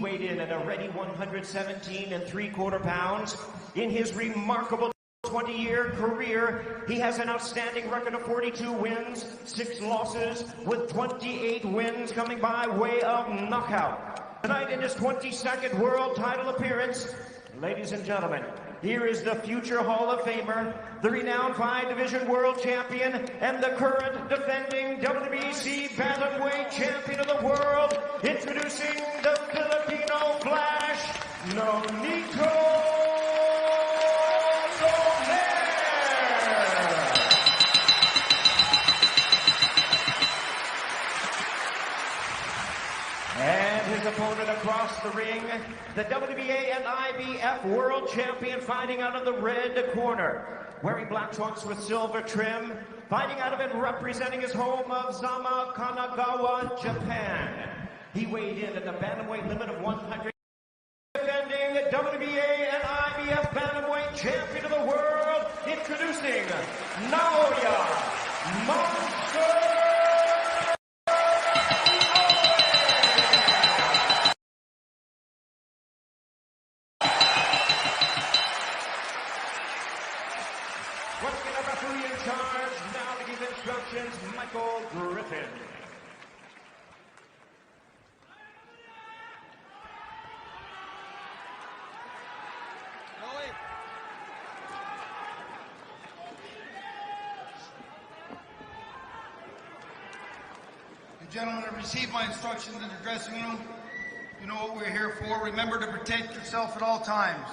weighed in at a ready 117 3/4 pounds. In his remarkable 20-year career, he has an outstanding record of 42 wins, 6 losses, with 28 wins coming by way of knockout. Tonight in his 22nd world title appearance, ladies and gentlemen, here is the future Hall of Famer, the renowned 5-division world champion, and the current defending WBC bantamweight champion of the world, introducing the Filipino Flash, Nonito Donaire. And his opponent across the ring, the WBA and IBF world champion, fighting out of the red corner, wearing black trunks with silver trim, fighting out of and representing his home of Zama, Kanagawa, Japan. He weighed in at the bantamweight limit of 100, defending the WBA and IBF bantamweight champion of the world, introducing NAOYA INOUE. Once again, a referee in charge, now to give instructions, Michael Griffin. You gentlemen have received my instructions in the dressing room. You know what we're here for. Remember to protect yourself at all times.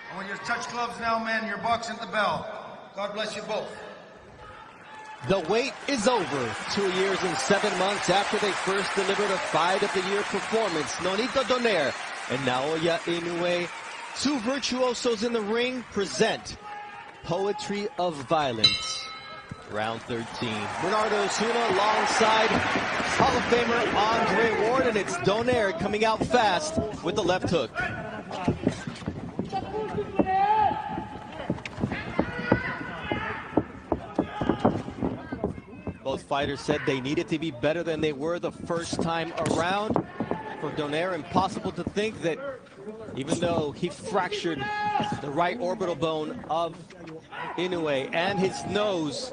And when you touch gloves now, men, you're boxing the bell. God bless you both. The wait is over. 2 years and 7 months after they first delivered a Fight of the Year performance, Nonito Donaire and Naoya Inoue, two virtuosos in the ring, present Poetry of Violence. Round 13. Bernardo Osuna alongside Hall of Famer Andre Ward, and it's Donaire coming out fast with the left hook. Both fighters said they needed to be better than they were the first time around. For Donaire, impossible to think that even though he fractured the right orbital bone of Inoue and his nose,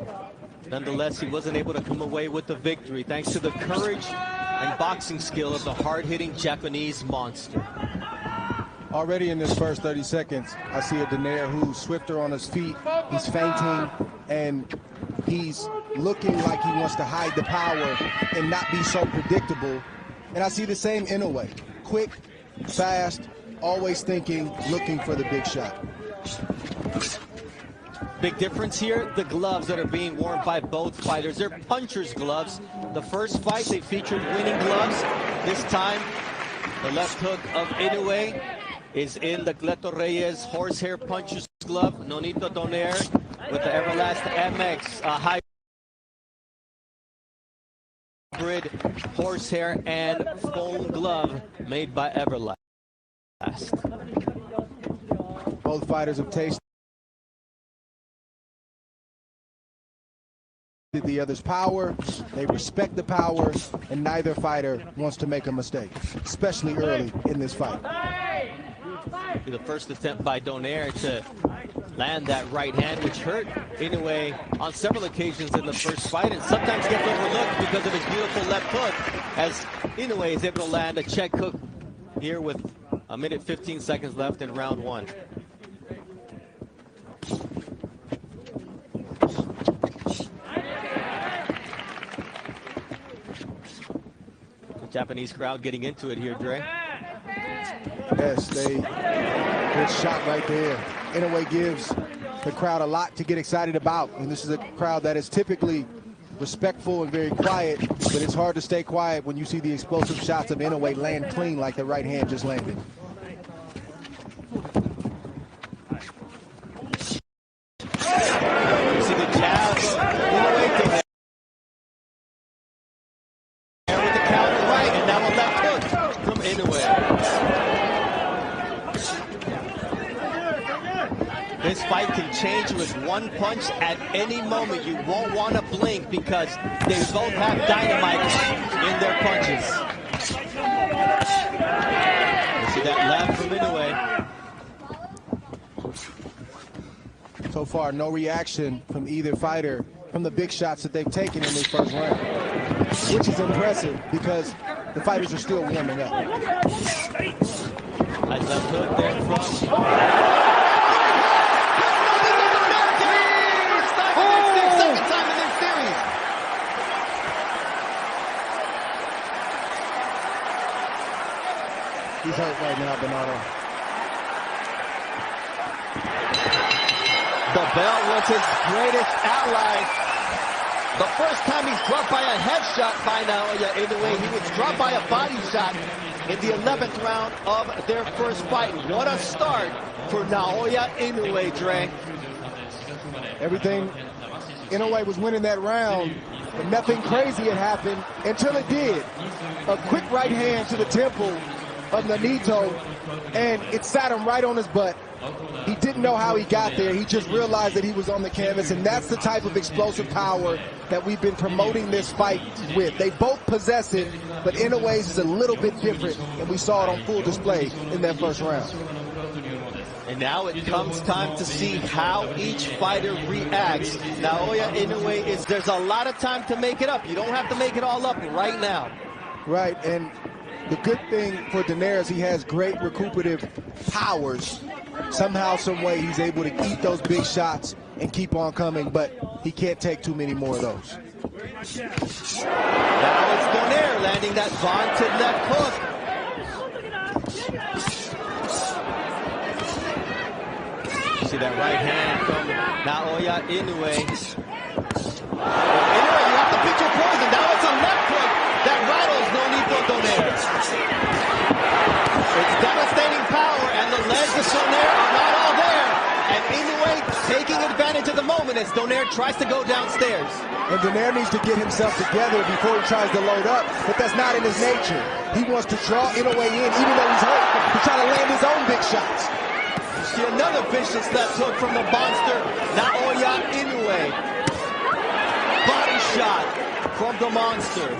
nonetheless, he wasn't able to come away with the victory thanks to the courage and boxing skill of the hard-hitting Japanese monster. Already in this first 30 seconds, I see a Donaire who's swifter on his feet. He's feinting, and he's looking like he wants to hide the power and not be so predictable. And I see the same Inoue. Quick, fast, always thinking, looking for the big shot. Big difference here, the gloves that are being worn by both fighters. They're puncher's gloves. The first fight, they featured winning gloves. This time, the left hook of Inoue is in the Cleto Reyes horsehair puncher's glove. Nonito Donaire with the Everlast MX hybrid horsehair and foam glove made by Everlast. Both fighters have tasted the other's power, they respect the power, and neither fighter wants to make a mistake, especially early in this fight. The first attempt by Donaire to land that right hand, which hurt Inoue on several occasions in the first fight, and sometimes gets overlooked because of his beautiful left hook, as Inoue is able to land a check hook here with 1 minute 15 seconds left in round 1. The Japanese crowd getting into it here, Dre. Yes, good shot right there. Inoue gives the crowd a lot to get excited about, and this is a crowd that is typically respectful and very quiet, but it's hard to stay quiet when you see the explosive shots of Inoue land clean like the right hand just landed. You see the jabs. Inoue there with the counter right, and now a left hook from Inoue. This fight can change with one punch at any moment. You won't want to blink because they both have dynamite in their punches. See that left from Inoue. So far, no reaction from either fighter from the big shots that they've taken in this first round, which is impressive because the fighters are still warming up. Nice left hook there from. Second time in this series. He's hurt right now, Bernardo. The bell was his greatest ally. The first time he's dropped by a headshot by Naoya Inoue, he was dropped by a body shot in the 11th round of their first fight. What a start for Naoya Inoue, Dre. Everything Inoue was winning that round, but nothing crazy had happened until it did. A quick right hand to the temple of Nonito, and it sat him right on his butt. He didn't know how he got there. He just realized that he was on the canvas, and that's the type of explosive power that we've been promoting this fight with. They both possess it, but Inoue's is a little bit different, and we saw it on full display in that first round. And now it comes time to see how each fighter reacts. Naoya Inoue there's a lot of time to make it up. You don't have to make it all up right now. Right, and the good thing for Donaire is he has great recuperative powers. Somehow, some way, he's able to eat those big shots and keep on coming, but he can't take too many more of those. Now it's Donaire landing that vaunted left hook. See that right hand from Naoya Inoue. Inoue, you have to pick your poison. Now it's a left hook that rattles Nonito Donaire. It's devastating power, and the legs of Donaire are not all there. And Inoue taking advantage of the moment as Donaire tries to go downstairs. And Donaire needs to get himself together before he tries to load up, but that's not in his nature. He wants to draw Inoue in, even though he's hurt, to try to land his own big shots. See another vicious left hook from the monster, Naoya Inoue. Body shot from the monster.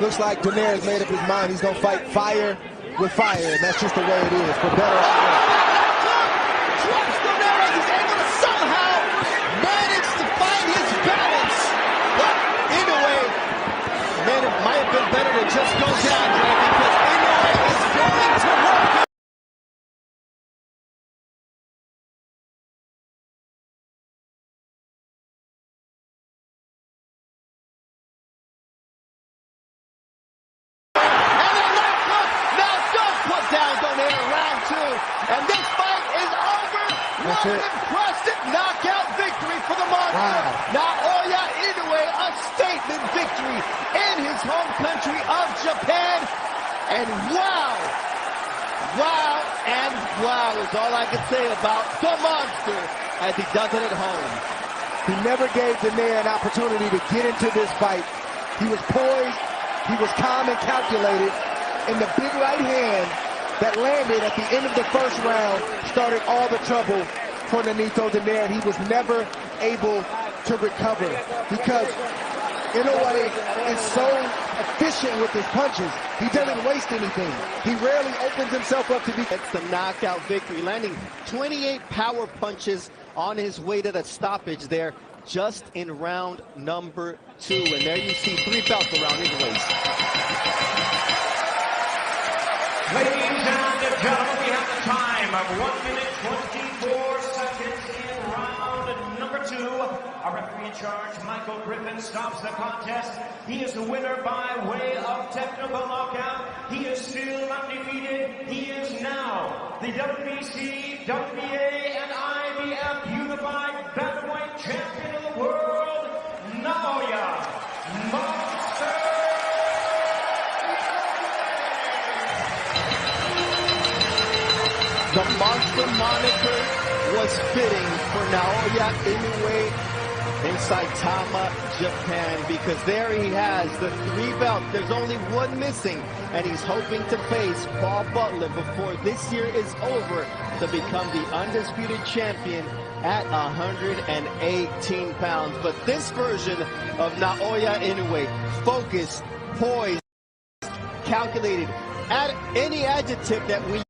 Looks like Donaire has made up his mind. He's going to fight fire with fire, and that's just the way it is, for better or worse. Drops Donaire as he's able to somehow manage to find his balance. But Inoue, man, it might have been better to just go down, Dre, because Inoue is going to work. And this fight is over. What an impressive knockout victory for the monster. Wow. Naoya Inoue, a statement victory in his home country of Japan. And wow, and wow is all I can say about the monster as he does it at home. He never gave Donaire an opportunity to get into this fight. He was poised, he was calm and calculated, and the big right hand that landed at the end of the first round started all the trouble for Nonito Donaire. He was never able to recover because Inoue is so efficient with his punches. He doesn't waste anything. He rarely opens himself up to be. It's the knockout victory, landing 28 power punches on his way to the stoppage there just in round number 2. And there you see 3 belts around his waist. Ladies and gentlemen, we have the time of 1 minute 24 seconds in round number 2. Our referee in charge, Michael Griffin, stops the contest. He is the winner by way of technical knockout. He is still undefeated. He is now the WBC, WBA, and IBF Unified Bantamweight Champion of the world, Naoya Monster. The monster moniker was fitting for Naoya Inoue in Saitama, Japan, because there he has the 3 belts. There's only 1 missing, and he's hoping to face Paul Butler before this year is over to become the undisputed champion at 118 pounds. But this version of Naoya Inoue, focused, poised, calculated, any adjective that we